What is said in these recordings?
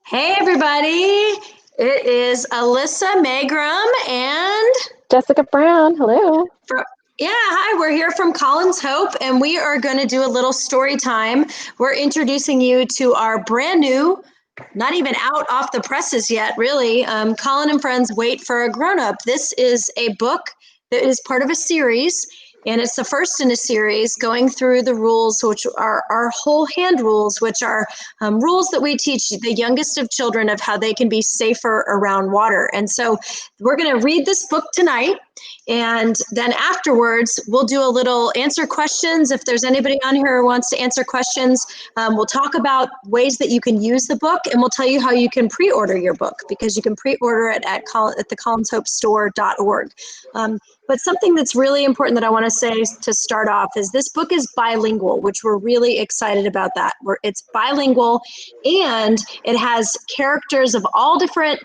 Hey, everybody. It is Alyssa Magrum and Jessica Brown, hello. fro- hi, we're here from Colin's Hope, and we are going to do a little story time. We're introducing you to our brand new, not even out off the presses yet, really. Colin and Friends Wait for a Grown Up. This is a book that is part of a series, and it's the first in a series going through the rules, which are our whole hand rules, which are rules that we teach the youngest of children of how they can be safer around water. And so we're going to read this book tonight. And then afterwards, we'll do a little answer questions. If there's anybody on here who wants to answer questions, we'll talk about ways that you can use the book, and we'll tell you how you can pre-order your book, because you can pre-order it at the collinshopestore.org. But something that's really important that I want to say to start off is this book is bilingual, which we're really excited about that. It's bilingual, and it has characters of all different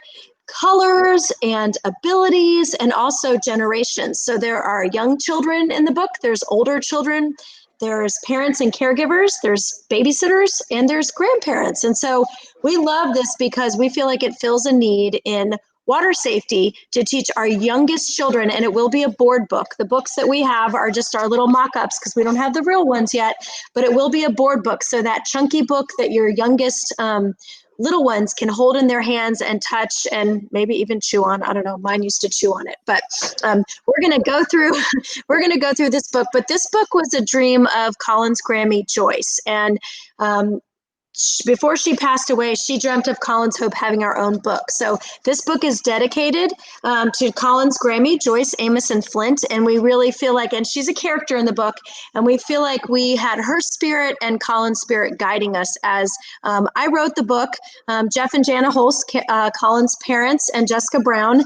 colors and abilities and also generations. So there are young children in the book, there's older children, there's parents and caregivers, there's babysitters, and there's grandparents. And so we love this because we feel like it fills a need in water safety to teach our youngest children, and it will be a board book. The books that we have are just our little mock-ups because we don't have the real ones yet, but it will be a board book. So that chunky book that your youngest little ones can hold in their hands and touch and maybe even chew on. I don't know. Mine used to chew on it, but we're going to go through, this book. But this book was a dream of Colin's Grammy Joyce. And before she passed away, she dreamt of Colin's Hope having our own book. So this book is dedicated to Colin's Grammy, Joyce, Amos, and Flint. And we really feel like, and she's a character in the book, and we feel like we had her spirit and Colin's spirit guiding us as I wrote the book. Jeff and Jana Holst, Colin's parents, and Jessica Brown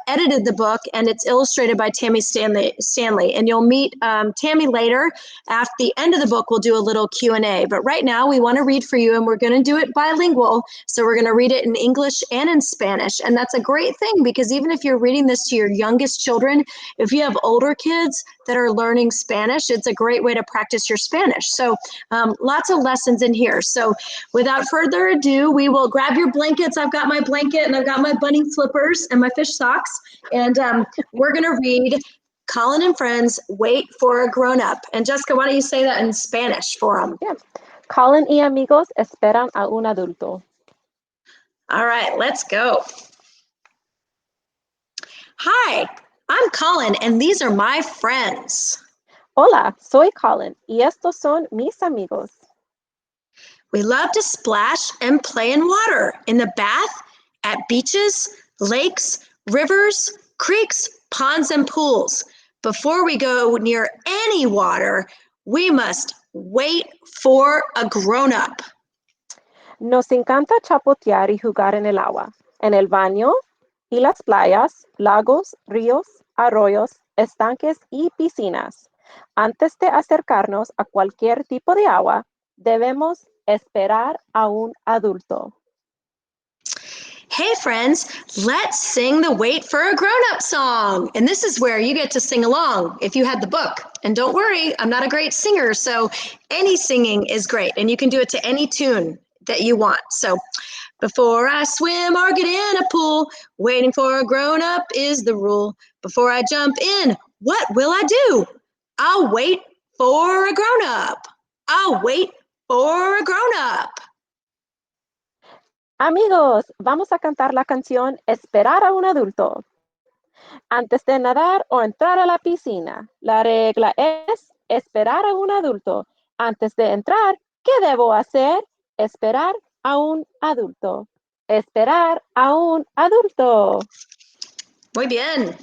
edited the book, and it's illustrated by Tammy Stanley. And you'll meet Tammy later. At the end of the book, we'll do a little Q&A. But right now, we want to read for you, and we're going to do it bilingual. So we're going to read it in English and in Spanish. And that's a great thing, because even if you're reading this to your youngest children, if you have older kids that are learning Spanish, it's a great way to practice your Spanish. So lots of lessons in here. So without further ado, we will grab your blankets. I've got my blanket, and I've got my bunny slippers and my fish socks. And we're going to read Colin and Friends Wait for a Grown Up. And Jessica, why don't you say that in Spanish for them? Yeah. Colin y amigos esperan a un adulto. All right, let's go. Hi, I'm Colin, and these are my friends. Hola, soy Colin y estos son mis amigos. We love to splash and play in water, in the bath, at beaches, lakes, rivers, creeks, ponds, and pools. Before we go near any water, we must wait for a grown-up. Nos encanta chapotear y jugar en el agua, en el baño y las playas, lagos, ríos, arroyos, estanques y piscinas. Antes de acercarnos a cualquier tipo de agua, debemos esperar a un adulto. Hey friends, let's sing the Wait for a Grown-Up song. And this is where you get to sing along if you had the book. And don't worry, I'm not a great singer, so any singing is great. And you can do it to any tune that you want. So before I swim or get in a pool, waiting for a grown-up is the rule. Before I jump in, what will I do? I'll wait for a grown-up. I'll wait for a grown-up. Amigos, vamos a cantar la canción Esperar a un adulto. Antes de nadar o entrar a la piscina, la regla es esperar a un adulto. Antes de entrar, ¿qué debo hacer? Esperar a un adulto. Esperar a un adulto. Muy bien.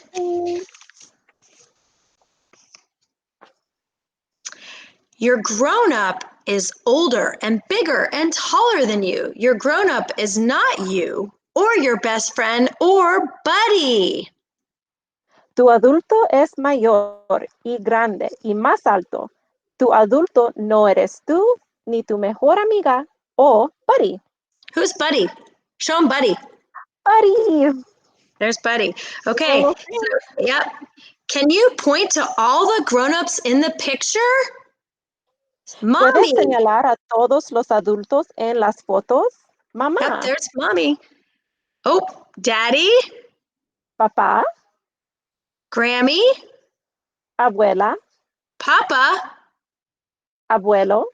Your grown-up is older and bigger and taller than you. Your grown-up is not you or your best friend or buddy. Tu adulto es mayor y grande y más alto. Tu adulto no eres tú ni tu mejor amiga o buddy. Who's Buddy? Show him Buddy. Buddy. There's Buddy. Okay. So, yep. Can you point to all the grown-ups in the picture? ¿Puedes Mommy. señalar a todos los adultos en las fotos? Mamá, Yep, there's mommy. Oh, daddy, papá, Grammy, abuela, papa, abuelo,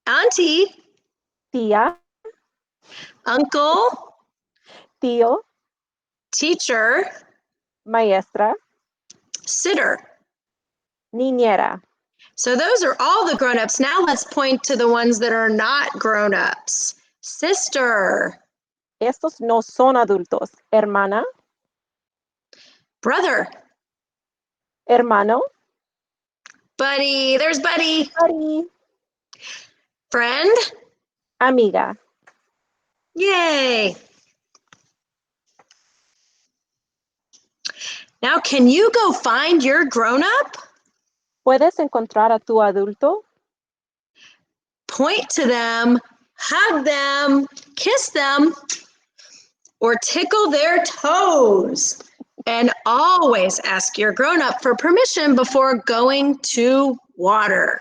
auntie, tía, uncle, tío, teacher, maestra, sitter. niñera. So those are all the grown-ups. Now let's point to the ones that are not grown-ups. Sister, Estos no son adultos. Hermana, brother, hermano, buddy, there's buddy, buddy, friend, amiga. yay. Now can you go find your grown-up? ¿Puedes encontrar a tu adulto? Point to them, hug them, kiss them, or tickle their toes. And always ask your grown-up for permission before going to water.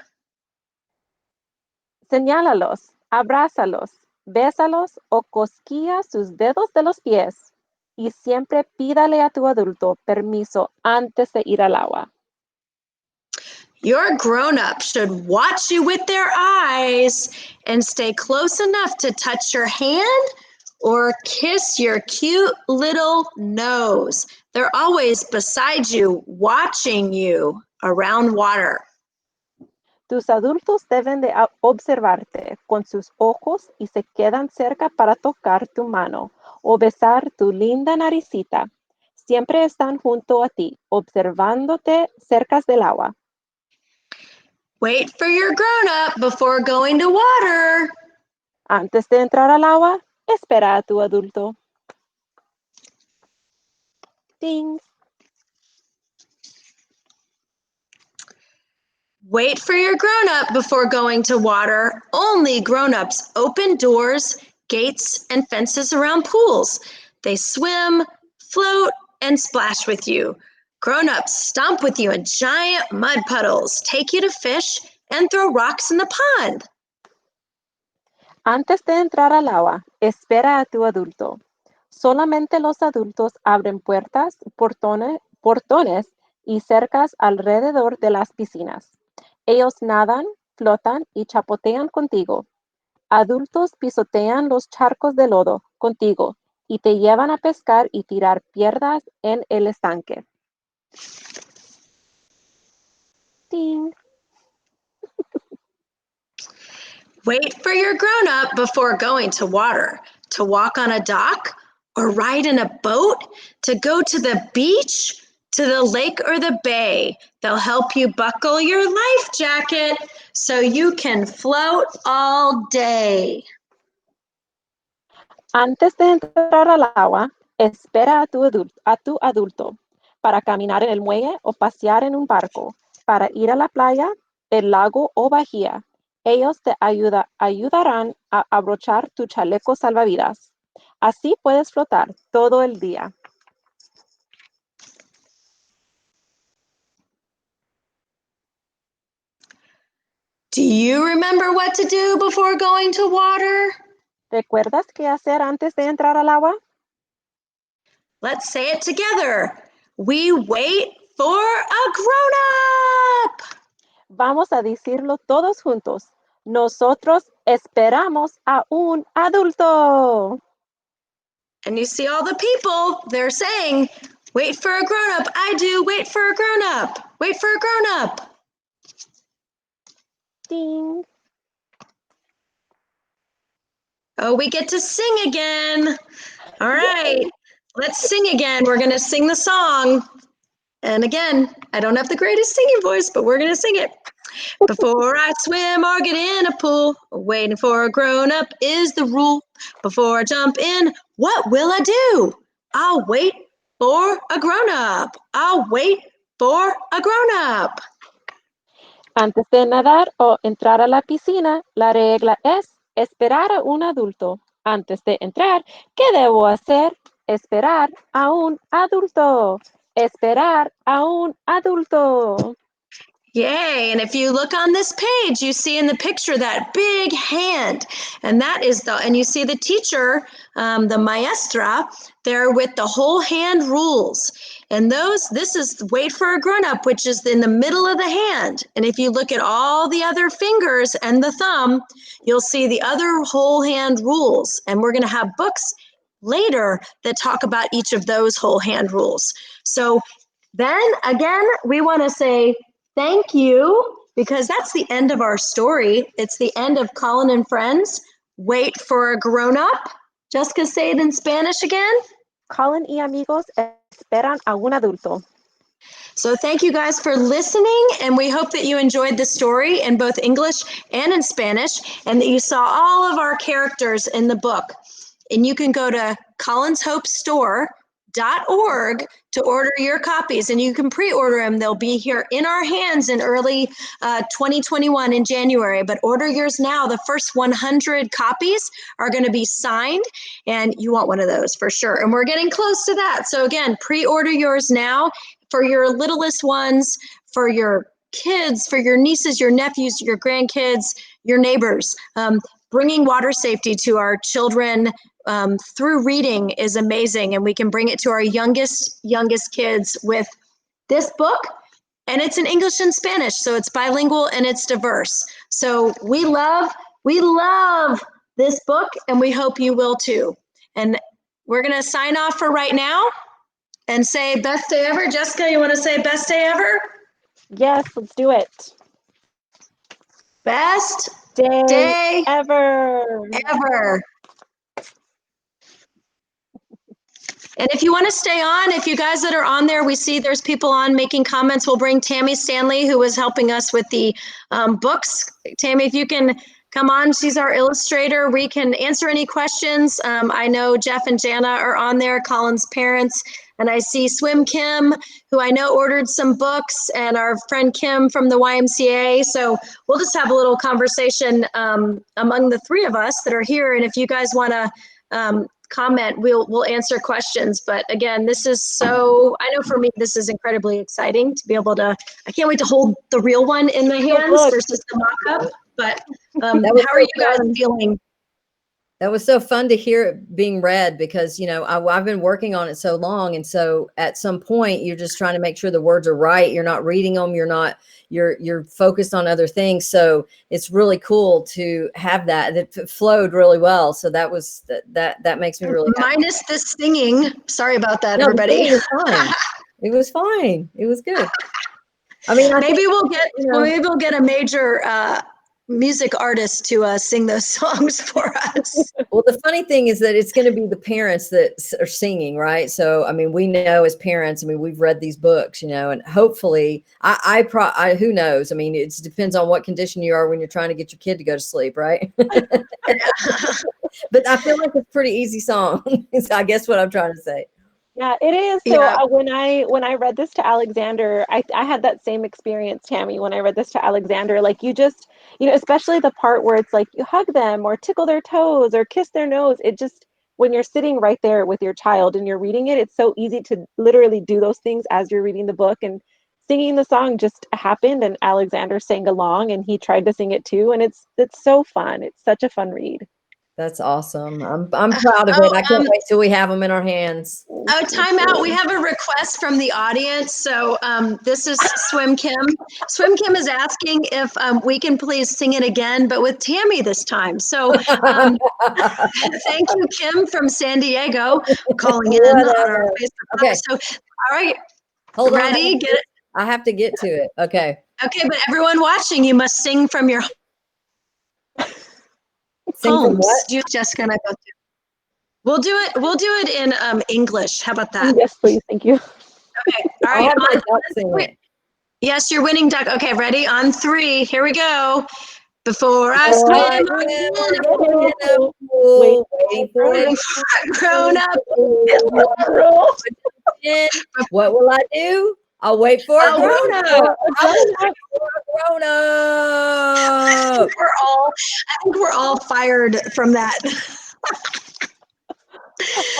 Señálalos, abrázalos, bésalos o cosquilla sus dedos de los pies. Y siempre pídale a tu adulto permiso antes de ir al agua. Your grown-up should watch you with their eyes and stay close enough to touch your hand or kiss your cute little nose. They're always beside you, watching you around water. Tus adultos deben de observarte con sus ojos y se quedan cerca para tocar tu mano o besar tu linda naricita. Siempre están junto a ti, observándote cerca del agua. Wait for your grown-up before going to water. Antes de entrar al agua, espera a tu adulto. Ding. Wait for your grown-up before going to water. Only grown-ups open doors, gates, and fences around pools. They swim, float, and splash with you. Grown-ups stomp with you in giant mud puddles, take you to fish, and throw rocks in the pond. Antes de entrar al agua, espera a tu adulto. Solamente los adultos abren puertas, portones y cercas alrededor de las piscinas. Ellos nadan, flotan y chapotean contigo. Adultos pisotean los charcos de lodo contigo y te llevan a pescar y tirar piedras en el estanque. Ding. Wait for your grown-up before going to water, to walk on a dock or ride in a boat, to go to the beach, to the lake or the bay. They'll help you buckle your life jacket so you can float all day. Antes de entrar al agua, espera a tu adulto para caminar en el muelle o pasear en un barco, para ir a la playa, el lago o bahía. Ellos te ayudarán a abrochar tu chaleco salvavidas. Así puedes flotar todo el día. Do you remember what to do before going to water? ¿Recuerdas qué hacer antes de entrar al agua? Let's say it together. We wait for a grown-up. Vamos a decirlo todos juntos. Nosotros esperamos a un adulto. And you see all the people, they're saying, wait for a grown-up. I do, wait for a grown-up. Wait for a grown-up. Ding. Oh, we get to sing again. All right, let's sing again. We're going to sing the song. And again, I don't have the greatest singing voice, but we're going to sing it. Before I swim or get in a pool, waiting for a grown-up is the rule. Before I jump in, what will I do? I'll wait for a grown-up. I'll wait for a grown-up. Antes de nadar o entrar a la piscina, la regla es esperar a un adulto. Antes de entrar, ¿qué debo hacer? Esperar a un adulto. Esperar a un adulto. Yay. And if you look on this page, you see in the picture that big hand. And that is and you see the teacher, the maestra, there with the whole hand rules. And this is wait for a grown up, which is in the middle of the hand. And if you look at all the other fingers and the thumb, you'll see the other whole hand rules. And we're going to have books later that talk about each of those whole hand rules. So then again, we want to say thank you, because that's the end of our story. It's the end of Colin and Friends. Wait for a grown-up. Jessica, say it in Spanish again. Colin y amigos esperan a un adulto. So thank you guys for listening, and we hope that you enjoyed the story in both English and in Spanish, and that you saw all of our characters in the book. And you can go to collinshopestore.org to order your copies, and you can pre-order them. They'll be here in our hands in early 2021 in January, but order yours now. The first 100 copies are going to be signed, and you want one of those for sure. And we're getting close to that. So again, pre-order yours now for your littlest ones, for your kids, for your nieces, your nephews, your grandkids, your neighbors. Bringing water safety to our children through reading is amazing, and we can bring it to our youngest kids with this book. And it's in English and Spanish, so it's bilingual and it's diverse. So we love this book, and we hope you will too. And we're going to sign off for right now and say best day ever. Jessica, you want to say best day ever? Yes, let's do it. Best day ever. And if you want to stay on, if you guys that are on there, we see there's people on making comments. We'll bring Tammy Stanley, who was helping us with the books. Tammy, if you can come on, she's our illustrator. We can answer any questions. I know Jeff and Jana are on there, Colin's parents. And I see Swim Kim, who I know ordered some books, and our friend Kim from the YMCA. So we'll just have a little conversation among the three of us that are here. And if you guys want to comment, we'll answer questions. But again, this is I know for me, this is incredibly exciting to be able to, I can't wait to hold the real one in my hands versus the mock-up. But how are you guys feeling? That was so fun to hear it being read, because, you know, I've been working on it so long. And so at some point you're just trying to make sure the words are right. You're not reading them. You're focused on other things. So it's really cool to have that. It flowed really well. So that makes me really happy. Minus the singing. Sorry about that, No, everybody. It was fine. It was good. I mean, maybe we'll get a major music artist to sing those songs for us. Well, the funny thing is that it's going to be the parents that are singing, right? So, I mean, we know as parents, I mean, we've read these books, you know, and hopefully who knows? I mean, it depends on what condition you are when you're trying to get your kid to go to sleep, right? But I feel like it's a pretty easy song. Is I guess what I'm trying to say. Yeah, it is. So when I read this to Alexander, I had that same experience, Tammy, when I read this to Alexander. Like, you just, you know, especially the part where it's like you hug them or tickle their toes or kiss their nose. It just, when you're sitting right there with your child and you're reading it, it's so easy to literally do those things as you're reading the book. And singing the song just happened, and Alexander sang along, and he tried to sing it too. And it's so fun. It's such a fun read. That's awesome. I'm proud of it. I can't wait till we have them in our hands. Oh, time out. We have a request from the audience. So this is Swim Kim. Swim Kim is asking if we can please sing it again, but with Tammy this time. So thank you, Kim from San Diego, calling in on our Facebook. Okay. So, all right. Hold ready? On. Get it. I have to get to it. Okay. Okay, but everyone watching, you must sing from your Sing from what? Jessica and I both do. We'll do it in English. How about that? Yes, please. Thank you. Okay. All right. Yes, you're winning, duck. Okay, ready? On 3. Here we go. Before I swim, waiting for a grown up. What will I do? I'll wait for a grown up. I think we're all fired from that.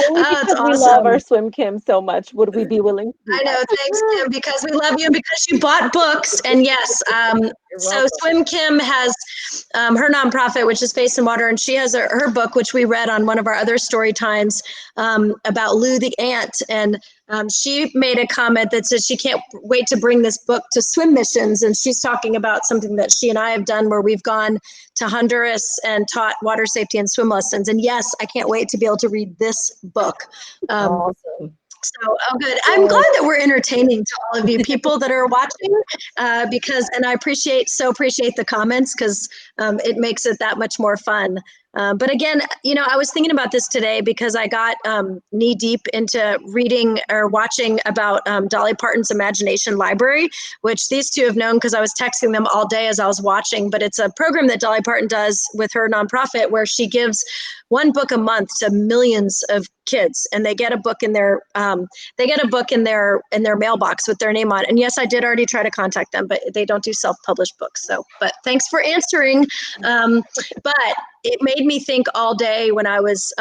Only Oh, it's because we love our awesome. swim Kim so much would we be willing to do I know. Thanks, that. Kim, because we love you and because you bought books. And yes, You're so welcome. Swim Kim has her nonprofit, which is Face in Water, and she has her book, which we read on one of our other story times, about Lou the ant. And she made a comment that says she can't wait to bring this book to swim missions. And she's talking about something that she and I have done where we've gone to Honduras and taught water safety and swim lessons. And yes, I can't wait to be able to read this book. Awesome. So, oh, good. I'm glad that we're entertaining to all of you people that are watching, because, and I appreciate the comments because it makes it that much more fun. But again, I was thinking about this today because I got knee deep into reading or watching about Dolly Parton's Imagination Library, which these two have known because I was texting them all day as I was watching. But it's a program that Dolly Parton does with her nonprofit where she gives one book a month to millions of kids, and they get a book in their mailbox with their name on it. And yes, I did already try to contact them, but they don't do self-published books. So, but thanks for answering. But it made me think all day when I was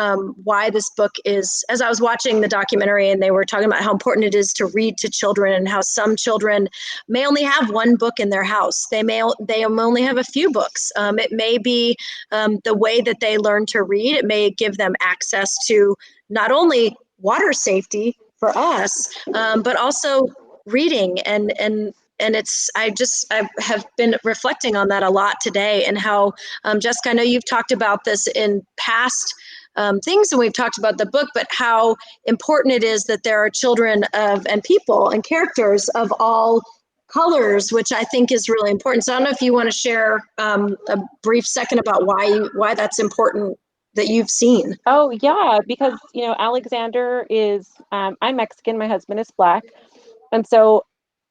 why this book is, as I was watching the documentary and they were talking about how important it is to read to children and how some children may only have one book in their house. They only have a few books. It may be the way that they learn to read. It may give them access to not only water safety for us, but also reading and I have been reflecting on that a lot today and how Jessica, I know you've talked about this in past things and we've talked about the book, but how important it is that there are children of and people and characters of all colors, which I think is really important. So I don't know if you want to share a brief second about why that's important that you've seen. Oh, yeah, because, Alexander is, I'm Mexican, my husband is Black. And so,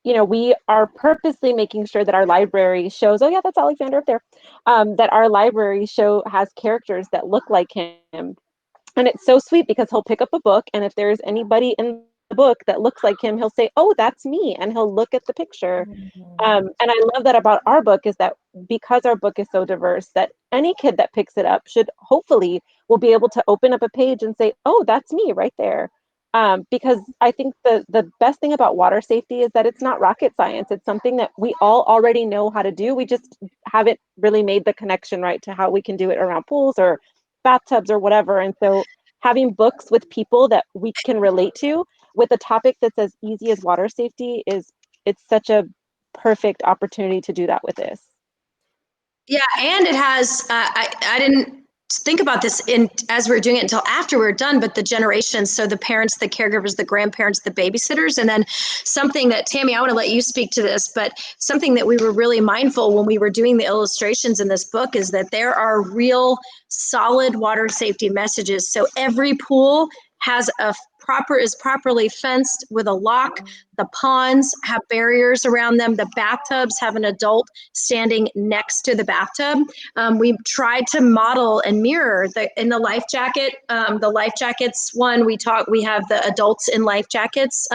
we are purposely making sure that our library shows, oh, yeah, that's Alexander up there, that our library has characters that look like him. And it's so sweet because he'll pick up a book, and if there's anybody in the book that looks like him, he'll say, "Oh, that's me," and he'll look at the picture. And I love that about our book is that because our book is so diverse, that any kid that picks it up should hopefully will be able to open up a page and say, "Oh, that's me right there." Because I think the best thing about water safety is that it's not rocket science. It's something that we all already know how to do. We just haven't really made the connection right to how we can do it around pools or bathtubs or whatever. And so having books with people that we can relate to with a topic that's as easy as water safety it's such a perfect opportunity to do that with this. Yeah, and it has. I didn't think about this in as we were doing it until after we were done. But the generations, so the parents, the caregivers, the grandparents, the babysitters, and then something that Tammy, I want to let you speak to this. But something that we were really mindful when we were doing the illustrations in this book is that there are real solid water safety messages. So every pool has is properly fenced with a lock. The ponds have barriers around them. The bathtubs have an adult standing next to the bathtub. We tried to model and mirror in the life jacket. The life jackets one we have the adults in life jackets.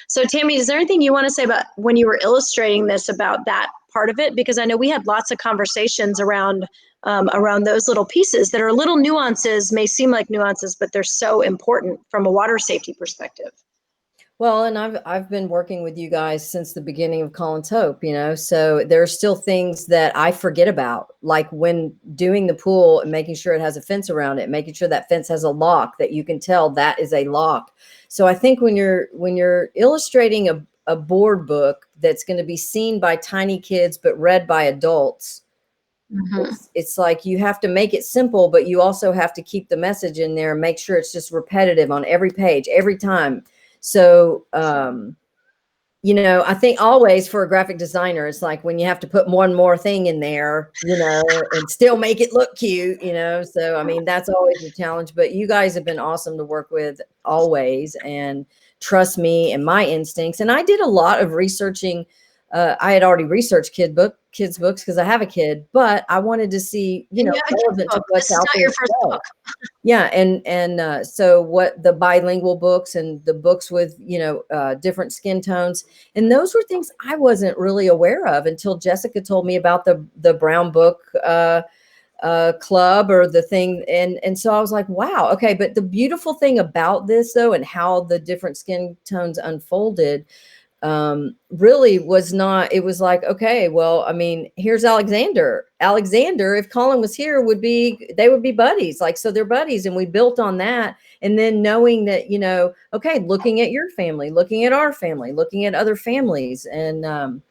So Tammy, is there anything you want to say about when you were illustrating this about that part of it? Because I know we had lots of conversations around those little pieces that are little nuances, may seem like nuances, but they're so important from a water safety perspective. Well, and I've been working with you guys since the beginning of Colin's Hope, so there are still things that I forget about, like when doing the pool and making sure it has a fence around it, making sure that fence has a lock that you can tell that is a lock. So I think when you're illustrating a board book that's going to be seen by tiny kids but read by adults, it's like you have to make it simple, but you also have to keep the message in there and make sure it's just repetitive on every page, every time. So, I think always for a graphic designer, it's like when you have to put one more thing in there, and still make it look cute, So, I mean, that's always a challenge, but you guys have been awesome to work with always and trust me and my instincts. And I did a lot of researching. I had already researched kids books because I have a kid, but I wanted to see, relevant to what's out there. This is not your first book. Yeah, and so what the bilingual books and the books with different skin tones, and those were things I wasn't really aware of until Jessica told me about the brown book club or the thing. And so I was like, wow, okay. But the beautiful thing about this though, and how the different skin tones unfolded, really was not, it was like, okay, well, I mean, here's Alexander, if Colin was here, they would be buddies. Like, so they're buddies. And we built on that. And then knowing that, okay, looking at your family, looking at our family, looking at other families. And,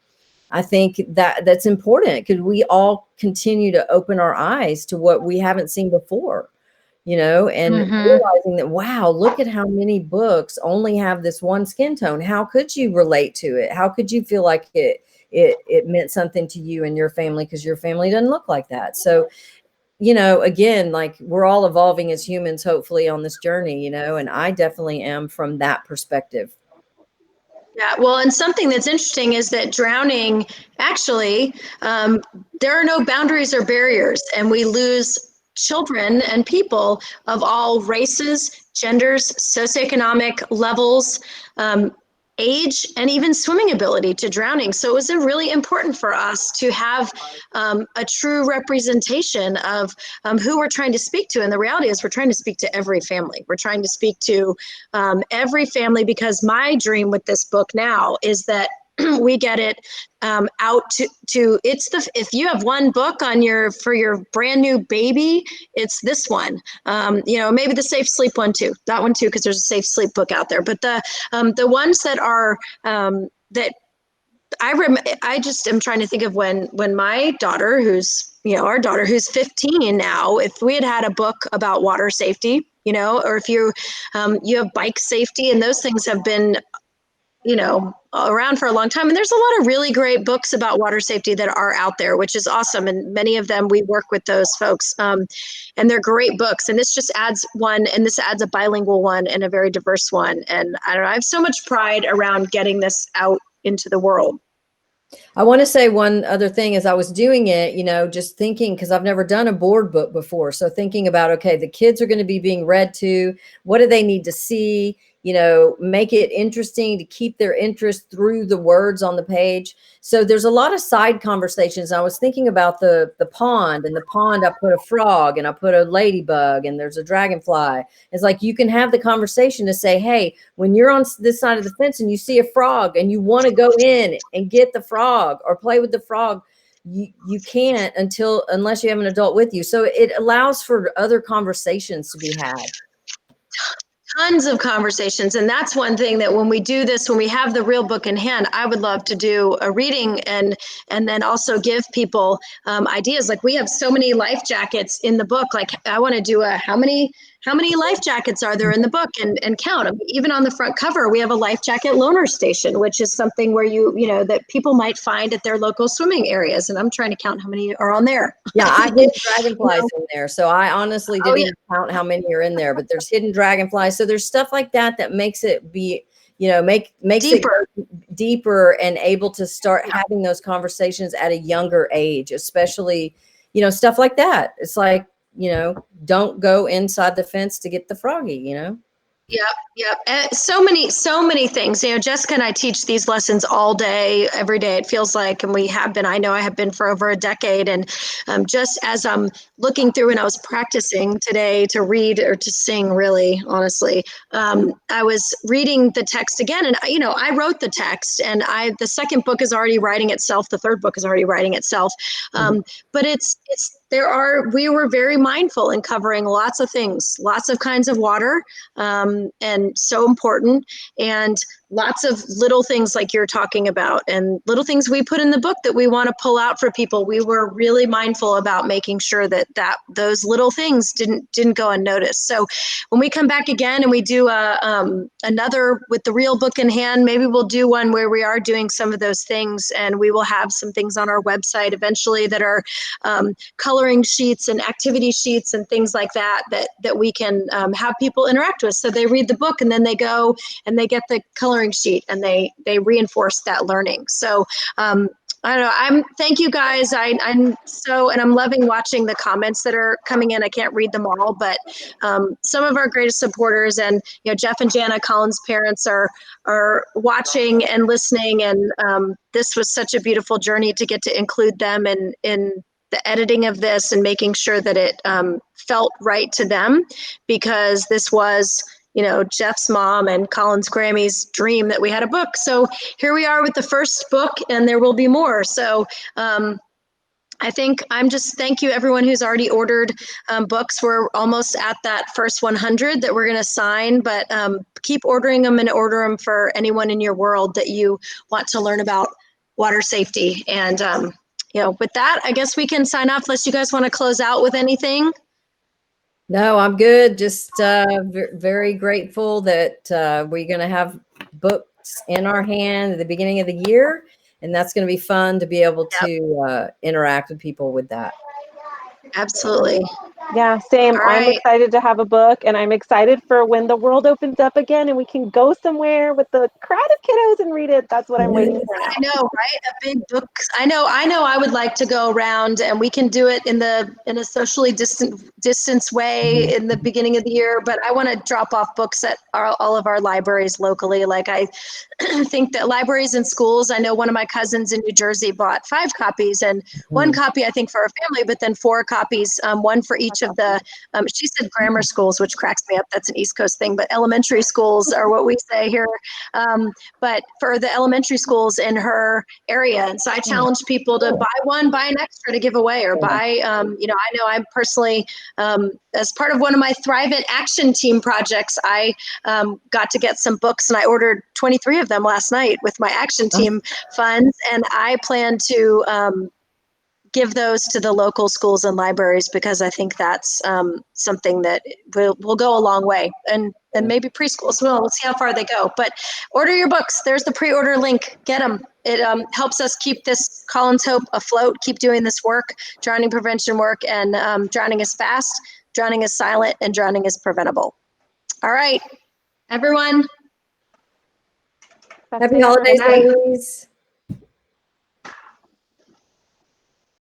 I think that that's important, because we all continue to open our eyes to what we haven't seen before, and realizing that, wow, look at how many books only have this one skin tone. How could you relate to it? How could you feel like it meant something to you and your family, because your family doesn't look like that? So, again, like, we're all evolving as humans, hopefully, on this journey, and I definitely am from that perspective. Yeah, well, and something that's interesting is that drowning, actually, there are no boundaries or barriers, and we lose children and people of all races, genders, socioeconomic levels, age, and even swimming ability to drowning. So it was really important for us to have a true representation of who we're trying to speak to. And the reality is, we're trying to speak to every family. We're trying to speak to every family, because my dream with this book now is that we get it out to if you have one book for your brand new baby, it's this one. Maybe the Safe Sleep one too, that one too, because there's a Safe Sleep book out there. But the ones that are that I just am trying to think of when my daughter, who's our daughter, who's 15 now, if we had a book about water safety, or if you have bike safety, and those things have been around for a long time. And there's a lot of really great books about water safety that are out there, which is awesome. And many of them, we work with those folks, and they're great books. And this just adds one, and this adds a bilingual one and a very diverse one. And I don't know, I have so much pride around getting this out into the world. I want to say one other thing. As I was doing it, just thinking, because I've never done a board book before. So thinking about, okay, the kids are going to be being read to. What do they need to see? Make it interesting to keep their interest through the words on the page. So there's a lot of side conversations. I was thinking about the pond. In the pond, I put a frog and I put a ladybug and there's a dragonfly. It's like, you can have the conversation to say, hey, when you're on this side of the fence and you see a frog and you want to go in and get the frog or play with the frog, you can't unless you have an adult with you. So it allows for other conversations to be had. Tons of conversations. And that's one thing that when we do this, when we have the real book in hand, I would love to do a reading and then also give people ideas. Like, we have so many life jackets in the book. Like, I want to do how many life jackets are there in the book, and count them. Even on the front cover, we have a life jacket loaner station, which is something where that people might find at their local swimming areas. And I'm trying to count how many are on there. Yeah, I hid dragonflies in there. So I honestly didn't even count how many are in there, but there's hidden dragonflies. So there's stuff like that makes it be, makes Deeper. it deeper and able to start having those conversations at a younger age, especially, stuff like that. It's like, don't go inside the fence to get the froggy, Yep. So many things. Jessica and I teach these lessons all day, every day, it feels like, and I know I have been for over a decade. And just as I'm looking through, and I was practicing today to read, or to sing, really, honestly, I was reading the text again, and I wrote the text, and the second book is already writing itself. The third book is already writing itself. But we were very mindful in covering lots of things, lots of kinds of water, and so important, and lots of little things like you're talking about, and little things we put in the book that we want to pull out for people. We were really mindful about making sure that those little things didn't go unnoticed. So when we come back again and we do another with the real book in hand, maybe we'll do one where we are doing some of those things, and we will have some things on our website eventually that are coloring sheets and activity sheets and things like that we can have people interact with. So they read the book, and then they go and they get the coloring sheet, and they reinforce that learning. So I don't know. Thank you guys. I'm loving watching the comments that are coming in. I can't read them all, but some of our greatest supporters, and Jeff and Jana, Colin's parents, are watching and listening. And this was such a beautiful journey to get to include them in the editing of this and making sure that it felt right to them, because this was, you know, Jeff's mom and Colin's Grammy's dream that we had a book. So here we are with the first book, and there will be more. So I think thank you everyone who's already ordered books. We're almost at that first 100 that we're going to sign, but keep ordering them, and order them for anyone in your world that you want to learn about water safety. And, you know, with that, I guess we can sign off unless you guys want to close out with anything. No, I'm good. Just very grateful that we're going to have books in our hand at the beginning of the year. And that's going to be fun to be able to interact with people with that. Absolutely. Yeah, same. All I'm right. excited to have a book, and I'm excited for when the world opens up again and we can go somewhere with the crowd of kiddos and read it. That's what I'm waiting for now. I know, right? A big book. I know. I would like to go around, and we can do it in a socially distance way in the beginning of the year. But I want to drop off books at all of our libraries locally. Like, I think that libraries and schools. I know one of my cousins in New Jersey bought 5 copies, and 1 copy I think for a family, but then 4 copies, one for each of the. She said grammar schools, which cracks me up. That's an East Coast thing, but elementary schools are what we say here. But for the elementary schools in her area. And so I challenge people to buy one, buy an extra to give away, or buy, you know I'm personally, as part of one of my Thrive It Action Team projects, I got to get some books, and I ordered 23 of them last night with my Action Team funds. And I plan to give those to the local schools and libraries, because I think that's something that will go a long way, and maybe preschools. We'll see how far they go. But order your books. There's the pre-order link. Get them. It helps us keep this Colin's Hope afloat, keep doing this work, drowning prevention work. And drowning is fast, drowning is silent, and drowning is preventable. All right, everyone. Happy holidays, ladies.